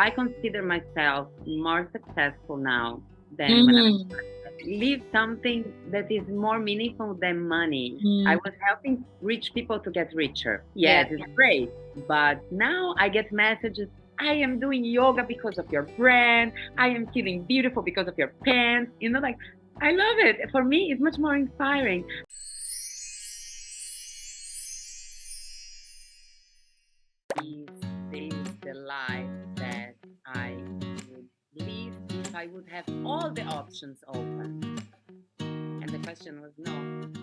I consider myself more successful now than when I live something that is more meaningful than money. I was helping rich people to get richer. Yes, it's great. But now I get messages. I am doing yoga because of your brand. I am feeling beautiful because of your pants. You know, like, I love it. For me, it's much more inspiring. This is the life that I would live if I would have all the options open. And the question was no.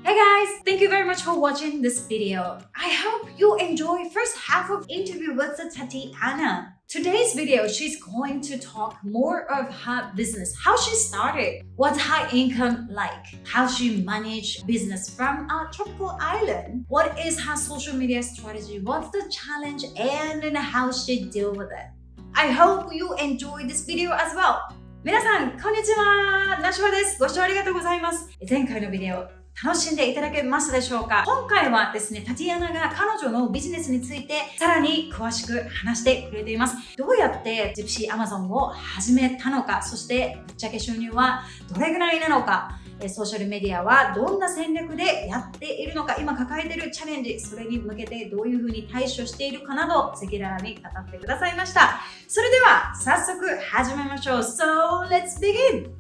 Hey guys, thank you very much for watching this video. I hope you enjoy first half of interview with Tatiana. Today's video, she's going to talk more of her business, how she started, what's her income like, how she managed business from a tropical island, what is her social media strategy, what's the challenge, and then how she deal with it. I hope you enjoy this video as well. 皆さん、こんにちは。ナシュワです。ご視聴ありがとうございます。前回のビデオ、楽しんでいただけましたでしょうか？今回はですね、タティアナが彼女のビジネスについてさらに詳しく話してくれています。どうやってジプシーアマゾンを始めたのか、そしてぶっちゃけ収入はどれぐらいなのか、ソーシャルメディアはどんな戦略でやっているのか、今抱えているチャレンジ、それに向けてどういうふうに対処しているかなど赤裸々に語ってくださいました。それでは早速始めましょう。So let's begin!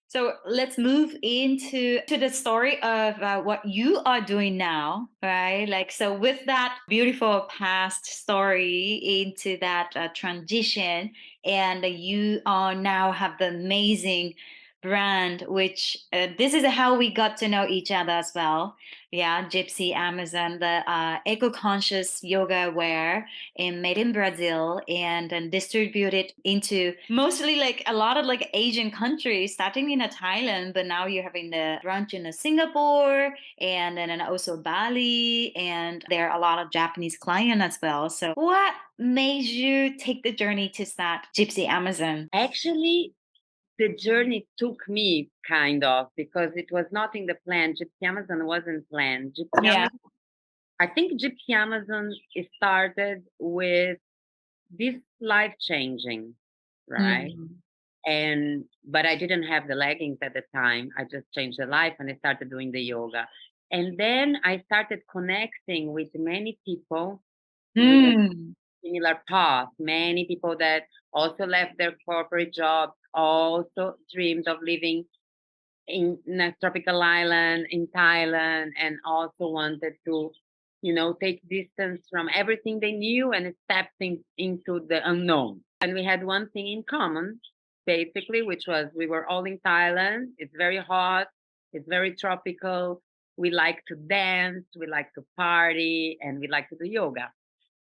So let's move into the story of what you are doing now, right? Like, so with that beautiful past story into that transition, and you are now have the amazing brand, which this is how we got to know each other as well. Yeah, Gypsy Amazon, the eco-conscious yoga wear made in Brazil and distributed into mostly like a lot of like Asian countries, starting in Thailand, but now you're having the branch in Singapore and then also Bali, and there are a lot of Japanese clients as well. So what made you take the journey to start Gypsy Amazon? Actually, the journey took me kind of, because it was not in the plan. Gypsy Amazon wasn't planned. Amazon, I think Gypsy Amazon started with this life changing, right? But I didn't have the leggings at the time. I just changed the life and I started doing the yoga. And then I started connecting with many people with a similar path, many people that also left their corporate jobs, also dreamed of living in a tropical island in Thailand, and also wanted to, take distance from everything they knew and step into the unknown. And we had one thing in common, basically, which was we were all in Thailand. It's very hot, it's very tropical. We like to dance, we like to party, and we like to do yoga.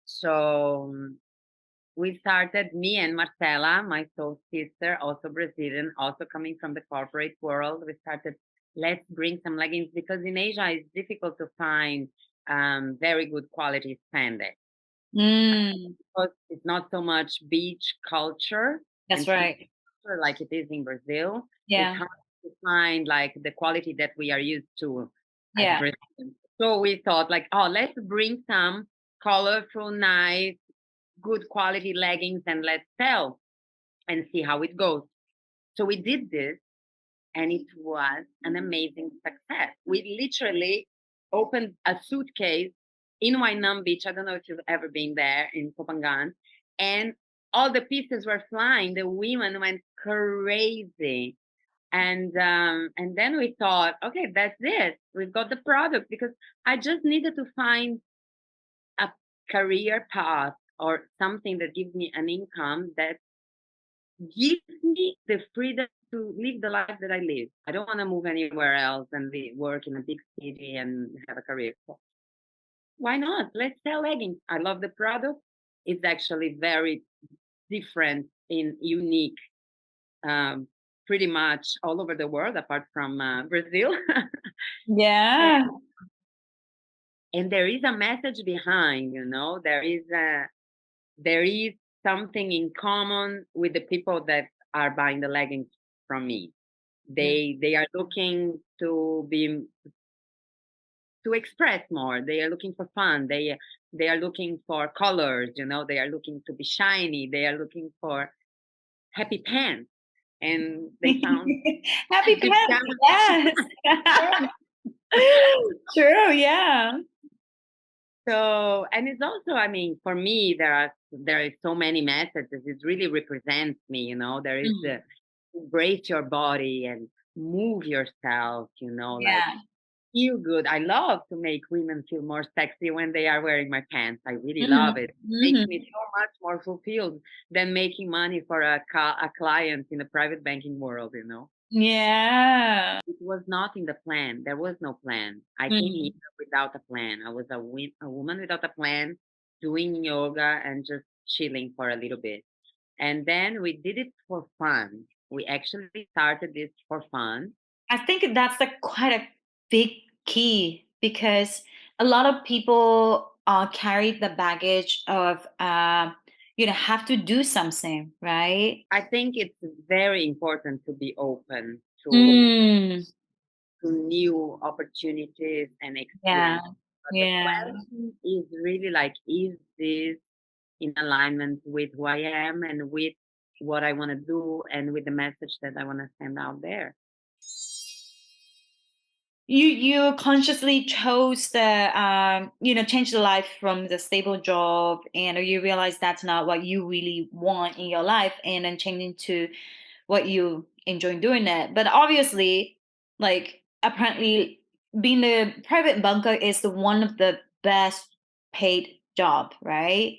So we started, me and Marcela, my soul sister, also Brazilian, also coming from the corporate world. We started, let's bring some leggings, because in Asia it's difficult to find very good quality spandex. Because it's not so much beach culture. That's right. Like it is in Brazil. Yeah. It's hard to find like the quality that we are used to. Yeah. So we thought like, oh, let's bring some colorful, nice, good quality leggings and let's sell and see how it goes. So we did this and it was an amazing success. We literally opened a suitcase in Wainam Beach. I don't know if you've ever been there in Kopangan, and all the pieces were flying. The women went crazy. And then we thought, okay, that's it. We've got the product, because I just needed to find a career path or something that gives me an income that gives me the freedom to live the life that I live. I don't want to move anywhere else and work in a big city and have a career. So why not? Let's sell leggings. I love the product. It's actually very different and unique, pretty much all over the world, apart from Brazil. Yeah. And there is a message behind, there is something in common with the people that are buying the leggings from me. They are looking to to express more. They are looking for fun. They are looking for colors, you know, they are looking to be shiny, they are looking for happy pants. And they found Happy pants, yes. True, yeah. So, and it's also, I mean, for me, there is so many messages. It really represents me, you know. There is Mm, the embrace your body and move yourself, you know, like yeah. feel good. I love to make women feel more sexy when they are wearing my pants. I really Mhm, love it. It makes mhm. me so much more fulfilled than making money for a client in the private banking world, you know. Yeah. It was not in the plan. There was no plan. I came here Mm. without a plan. I was a woman without a plan, doing yoga and just chilling for a little bit. And then we did it for fun. We actually started this for fun. I think that's quite a big key because a lot of people carry the baggage of, have to do something, right? I think it's very important to be open Mm, to new opportunities and yeah, experiences. But the yeah. question is really like, is this in alignment with who I am and with what I want to do and with the message that I want to send out there? You consciously chose the change the life from the stable job, and you realize that's not what you really want in your life, and then changing to what you enjoy doing it. But obviously, like apparently, being a private banker is the one of the best paid job, right?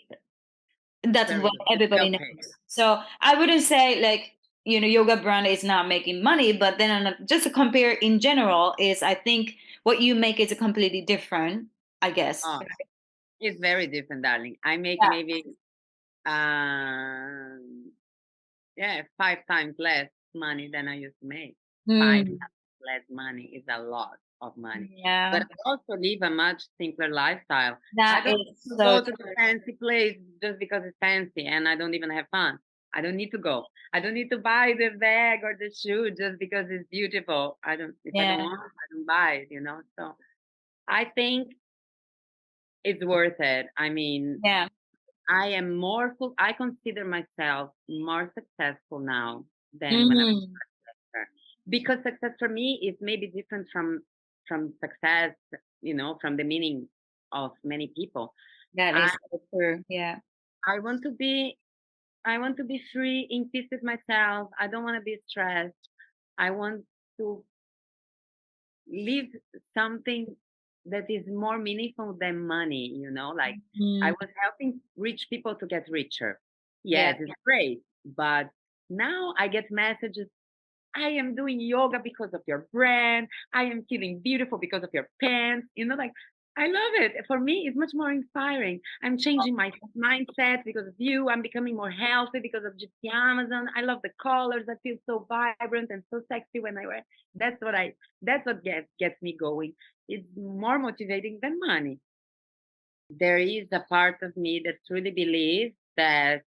That's Very what good. It's everybody well paid. knows. So I wouldn't say like yoga brand is not making money, but then just to compare in general is I think what you make is completely different. I guess. Oh, it's very different, darling. I make Yeah. maybe um yeah, 5 times less money than I used to make. Five Mm, times less money is a lot of money. But yeah, I also live a much simpler lifestyle. I that don't is need to so go to the true. fancy place just because it's fancy and I don't even have fun. I don't need to go. I don't need to buy the bag or the shoe just because it's beautiful. I don't if I don't Yeah, want, I don't buy it, you know. So I think it's worth it. I mean, yeah. I consider myself more successful now than when I was Hmm. younger. Because success for me is maybe different from success, you know, from the meaning of many people. That I is so true. Yeah. I want to be I want to be free, in peace with myself. I don't want to be stressed. I want to live something that is more meaningful than money, you know, like I Mm, was helping rich people to get richer. yeah. Yes, it's great, but now I get messages. I am doing yoga because of your brand. I am feeling beautiful because of your pants. You know, like I love it. For me, it's much more inspiring. I'm changing my mindset because of you. I'm becoming more healthy because of Gypsy Amazon. I love the colors. I feel so vibrant and so sexy when I wear. That's what I. That's what gets me going. It's more motivating than money. There is a part of me that truly believes that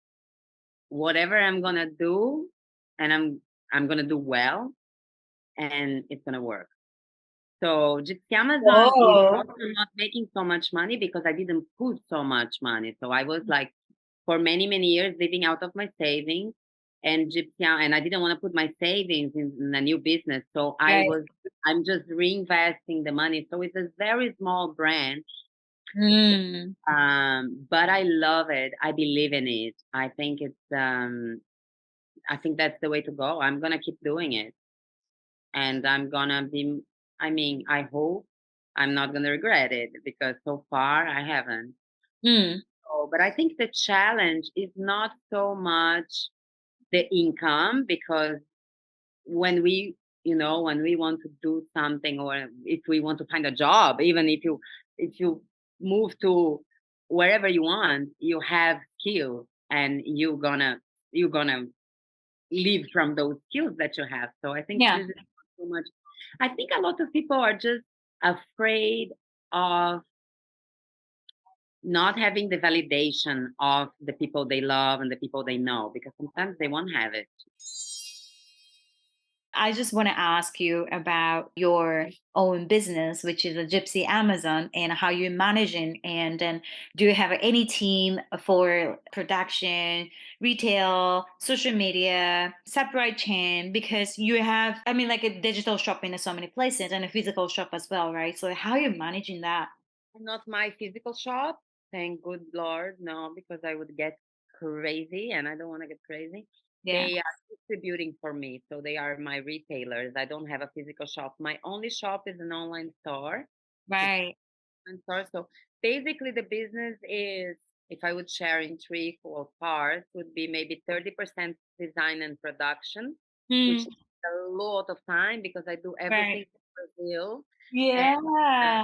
whatever I'm gonna do, and I'm gonna do well, and it's gonna work. So Gypsy Amazon is Whoa. also not making so much money because I didn't put so much money. So I was like for many, many years living out of my savings and and I didn't want to put my savings in a new business. So Right. I'm just reinvesting the money. So it's a very small brand. Mm, But I love it. I believe in it. I think that's the way to go. I'm gonna keep doing it. And I'm gonna be, I mean, I hope I'm not gonna regret it because so far I haven't. mm, So, but I think the challenge is not so much the income because when we, you know, when we want to do something or if we want to find a job, even if you move to wherever you want, you have skills and you're gonna live from those skills that you have. So I think yeah. this is so much. I think a lot of people are just afraid of not having the validation of the people they love and the people they know because sometimes they won't have it. I just want to ask you about your own business, which is a Gypsy Amazon, and how you're managing. And then, do you have any team for production, retail, social media, supply chain? Because you have, I mean, like a digital shop in so many places and a physical shop as well, right? So, how are you managing that? Not my physical shop, thank good Lord, no, because I would get crazy and I don't want to get crazy. Yeah, They are distributing for me, so they are my retailers. I don't have a physical shop. My only shop is an online store. It's right. an online store. So basically, the business is, if I would share in three, 4 parts, would be maybe 30% design and production, which Hmm. is a lot of time because I do Right. everything in Brazil. And Yeah.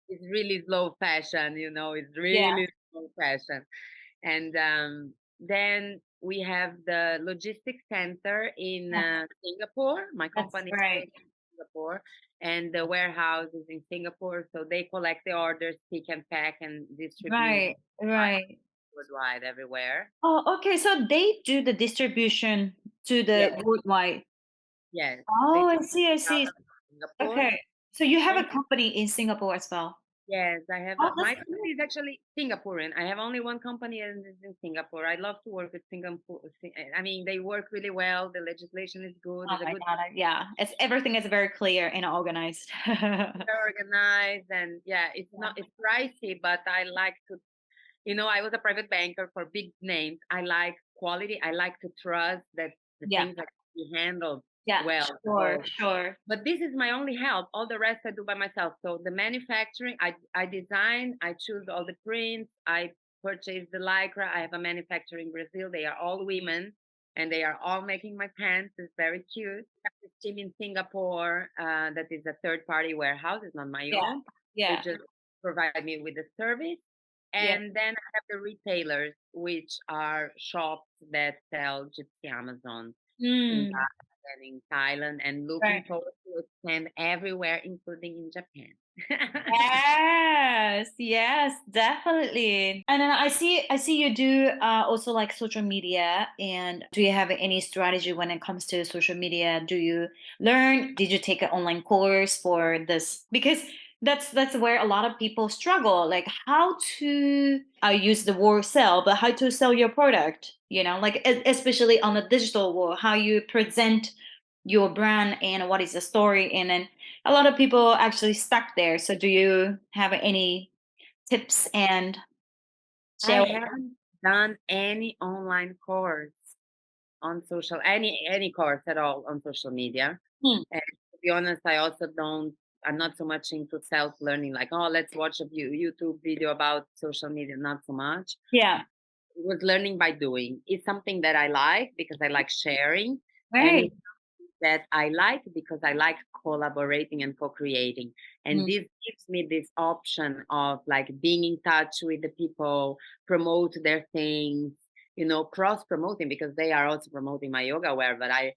it's really slow fashion, it's Yeah. really slow fashion. And then we have the logistics center in Yeah. Singapore. My That's company is right. based in Singapore, and the warehouse is in Singapore. So they collect the orders, pick and pack, and distribute Right. Right. worldwide everywhere. Oh, okay. So they do the distribution to Yes, the worldwide. yes. They Oh, do I see. I out see. of Singapore. Okay. So you have And a company in Singapore as well. yes, I have Oh, my that's company is actually Singaporean. I have only one company and it's in Singapore. I love to work with Singapore. I mean, they work really well. The legislation is good. oh It's a my good, god. Yeah. It's everything is very clear and organized. they're organized, and yeah, it's pricey, but I like to. I was a private banker for big names. I like quality. I like to trust that the Yeah. things are be handled Yeah. well. Sure. So Sure. but this is my only help. All the rest I do by myself. So the manufacturing, I design, I choose all the prints, I purchase the lycra. I have a manufacturer in Brazil. They are all women and they are all making my pants. It's very cute. I have this team in Singapore that is a third party warehouse. It's not my Yeah. own. They Yeah. just provide me with the service. Yeah. And then I have the retailers, which are shops that sell Gypsy Amazon in Mm. Thailand and in Thailand, and looking Right. forward to expand everywhere, including in Japan. Yes, yes, definitely. And then I see you do also like social media. And do you have any strategy when it comes to social media? Do you learn? Did you take an online course for this? Because that's where a lot of people struggle, like how to I use the word sell, but how to sell your product, like especially on the digital world, how you present your brand and what is the story. And then a lot of people actually stuck there. So do you have any tips and I share? haven't done any online course on any course at all on social media. Hmm. And to be honest, I also don't. I'm not so much into self learning, like, oh, let's watch a YouTube video about social media. Not so much. Yeah. It was learning by doing. It's something that I like because I like sharing, and Right. it's that I like because I like collaborating and co-creating. And Mm. this gives me this option of like being in touch with the people, promote their things, cross promoting because they are also promoting my yoga wear. But I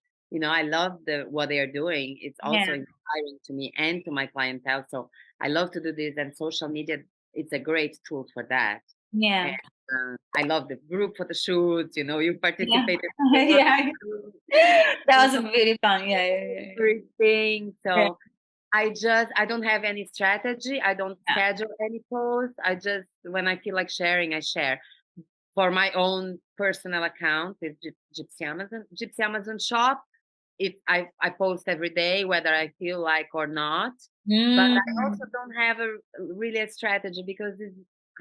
love what they are doing. It's also Yeah. inspiring to me and to my clientele. So I love to do this, and social media, it's a great tool for that. And Yeah. I love the group photo shoots. You Yeah. participated in the photo Yeah. That was really fun. Yeah. Yeah. Yeah. everything. Yeah. So I don't have any strategy. I don't Yeah. schedule any posts. I just, when I feel like sharing, I share. For my own personal account, it's Gypsy Amazon. Gypsy Amazon shop. I post every day, whether I feel like or not. But I also Mm. don't have really a strategy because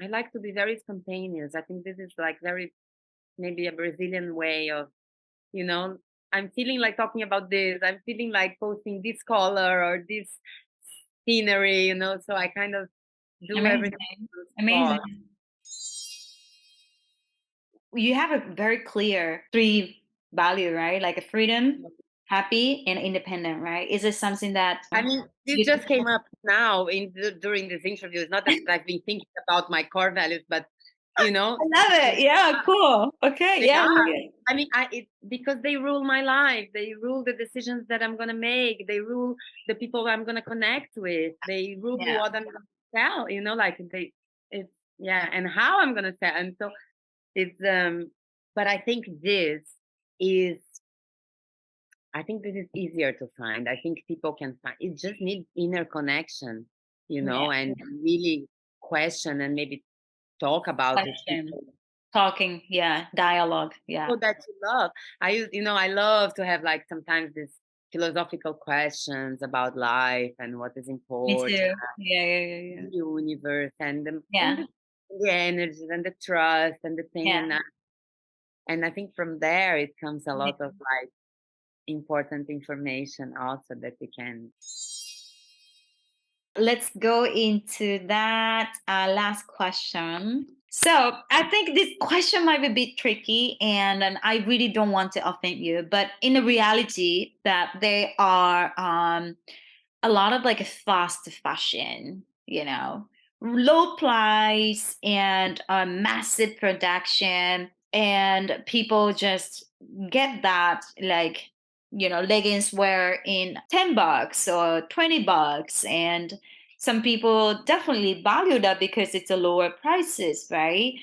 I like to be very spontaneous. I think this is like very maybe a Brazilian way of, you know, I'm feeling like talking about this. I'm feeling like posting this color or this scenery, so I kind of do everything Amazing. on the spot. Amazing. You have a very clear three value, right? Like a freedom, happy, and independent, right? Is it something that I mean, this you just came up now during this interview. It's not that I've been thinking about my core values, but you know, I love it. Yeah, cool. Okay. they Yeah. are. Yeah. I mean, because they rule my life. They rule the decisions that I'm gonna make. They rule the people I'm gonna connect with. They rule Yeah. what I'm gonna sell. Like it's yeah, and how I'm gonna sell. And so it's but I think this is I think this is easier to find. I think people can find it, just need inner connection, Yeah. and really question and maybe talk about with Question. people Talking. Yeah. Dialogue. Yeah. that you love. I love to have like sometimes this philosophical questions about life and what is Me important, too. Yeah. Yeah. Yeah. Yeah. the universe and Yeah. the energies and the trust and the thing Yeah. and I think from there it comes a Yeah. lot of like important information also that we can. Let's go into that last question. So I think this question might be a bit tricky, and I really don't want to offend you, but in the reality that there are a lot of like fast fashion, low price and massive production, and people just get that like leggings wear in $10 or $20, and some people definitely value that because it's a lower prices, right?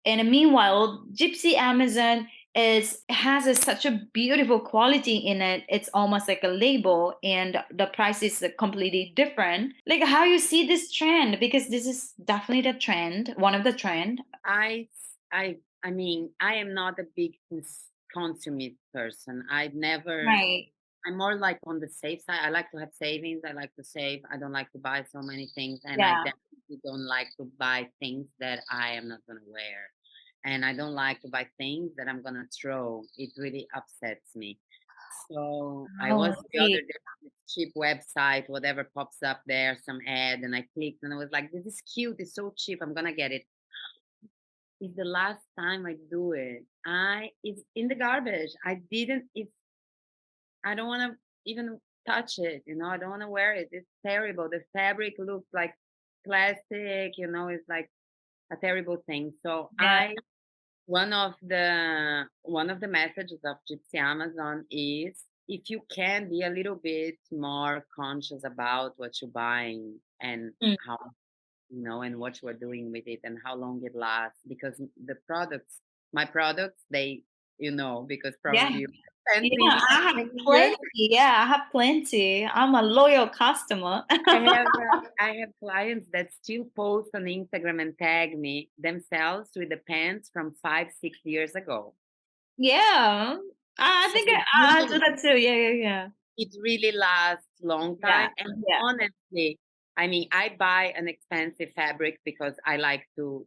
And meanwhile, Gypsy Amazon is has such a beautiful quality in it. It's almost like a label, and the price is completely different. Like how you see this trend, because this is definitely the trend, one of the trend. I I mean, I am not a big consumist person. I've never. Right. I'm more like on the safe side. I like to have savings. I like to save. I don't like to buy so many things, and I Yeah. definitely don't like to buy things that I am not gonna wear, and I don't like to buy things that I'm gonna throw. It really upsets me. So I Oh, was I the other see. day on this cheap website, whatever pops up there, some ad, and I clicked, and I was like, "This is cute. It's so cheap. I'm gonna get it." It's the last time I do it. It's in the garbage. I didn't. I don't want to even touch it. I don't want to wear it. It's terrible. The fabric looks like plastic. It's like a terrible thing. So Yeah. one of the messages of Gypsy Amazon is, if you can be a little bit more conscious about what you're buying and Mm. how and what you are doing with it and how long it lasts, because the products, my products, they, because Yeah. probably you spent me Yeah. I have many years. plenty. Yeah, I have plenty. I'm a loyal customer. I have clients that still post on Instagram and tag me themselves with the pants from 5, 6 years ago. Yeah. I So think I do that too. Yeah, yeah, yeah. it really lasts long Yeah. time. And Yeah. honestly, I mean, I buy an expensive fabric because I like to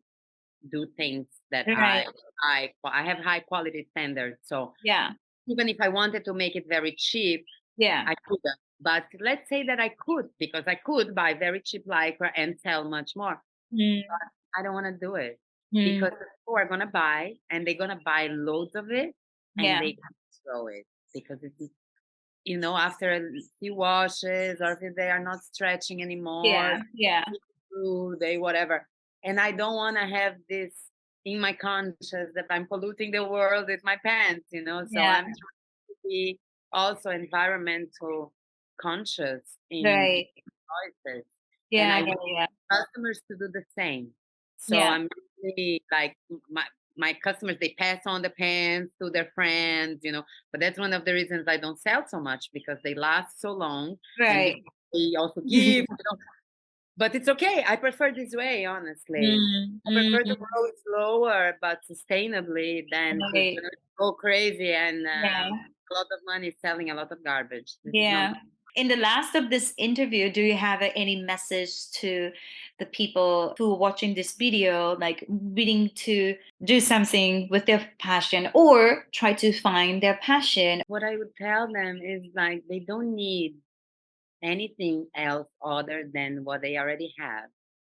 do things that Right. I have high quality standards. So Yeah. even if I wanted to make it very cheap, Yeah. I couldn't. But let's say that I could, because I could buy very cheap lycra and sell much more. Mm. I don't want to do it Mm. because the people are gonna buy and they're gonna buy loads of it and Yeah. they can throw it because it's after a few washes or if they are not stretching anymore, Yeah. Yeah. they whatever. And I don't want to have this in my conscience that I'm polluting the world with my pants. So Yeah. I'm trying to be also environmental conscious in Right. choices. And Yeah. I Yeah. Yeah. customers to do the same. So Yeah. I'm really like my customers, they pass on the pants to their friends. But that's one of the reasons I don't sell so much, because they last so long and Right. because they also give. But it's okay. I prefer this way, honestly. Mm. I prefer to Mm. grow slower but sustainably than to Right. just go crazy and Yeah. a lot of money selling a lot of garbage. This is not. Yeah. In the last of this interview, do you have any message to the people who are watching this video, like willing to do something with their passion or try to find their passion? What I would tell them is like they don't need anything else other than what they already have.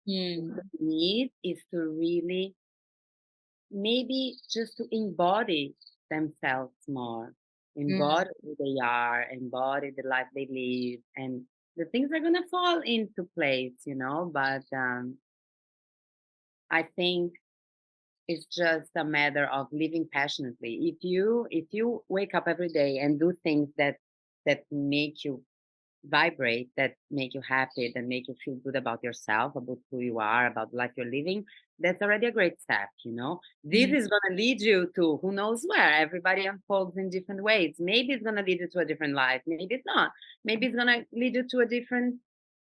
Mm. What they need is to really maybe just to embody themselves more, Mm. embody who they are, embody the life they live, and the things are gonna fall into place. But I think it's just a matter of living passionately. If you wake up every day and do things that make you vibrate, that make you happy, that make you feel good about yourself, about who you are, about the life you're living, that's already a great step, you know. This Yeah. is going to lead you to who knows where. Everybody unfolds in different ways. Maybe it's going to lead you to a different life, maybe it's not. Maybe it's going to lead you to a different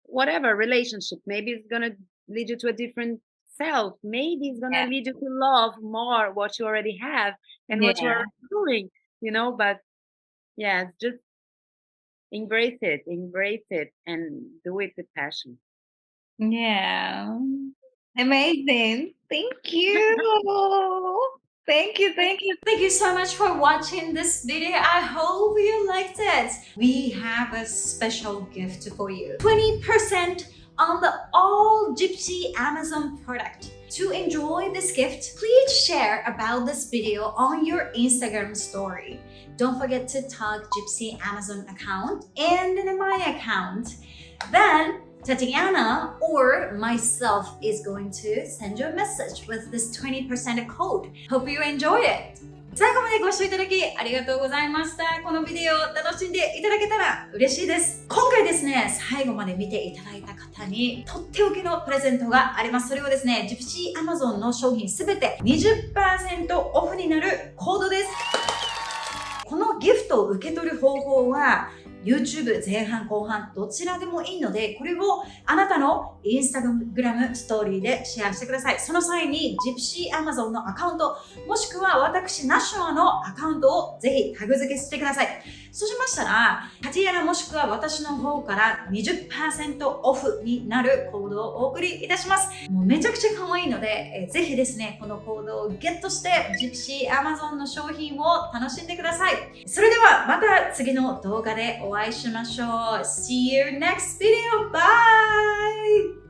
whatever relationship. Maybe it's going to lead you to a different self. Maybe it's going to Yeah. lead you to love more what you already have and what you Yeah. are doing, you know. But yeah, it's just embrace it, and do it with passion. Yeah. Amazing. Thank you. Thank you, thank you. Thank you so much for watching this video. I hope you liked it. We have a special gift for you. 20% on the all Gypsy Amazon product. To enjoy this gift, please share about this video on your Instagram story. Don't forget to tag Gypsy Amazon account and my account. Then Tatiana or myself is going to send you a message with this 20% code. Hope you enjoy it! 最後までご視聴いただきありがとうございました。このビデオを楽しんでいただけたら嬉しいです。今回ですね、最後まで見ていただいた方にとっておきのプレゼントがあります。それはですね、Gypsy Amazon の商品すべて 20% オフになるコードです。このギフトを受け取る方法はYouTube 前半後半どちらでもいいので、これをあなたの Instagram ストーリーでシェアしてください。その際に Gypsy Amazon のアカウント、もしくは私ナショナのアカウントをぜひタグ付けしてください。そうしましたら、タティアナもしくは私の方から 20% オフになるコードをお送りいたします。もうめちゃくちゃ可愛いので、ぜひですね、このコードをゲットして Gypsy Amazon の商品を楽しんでください。それではまた次の動画でお会いしましょう。See you next video. Bye!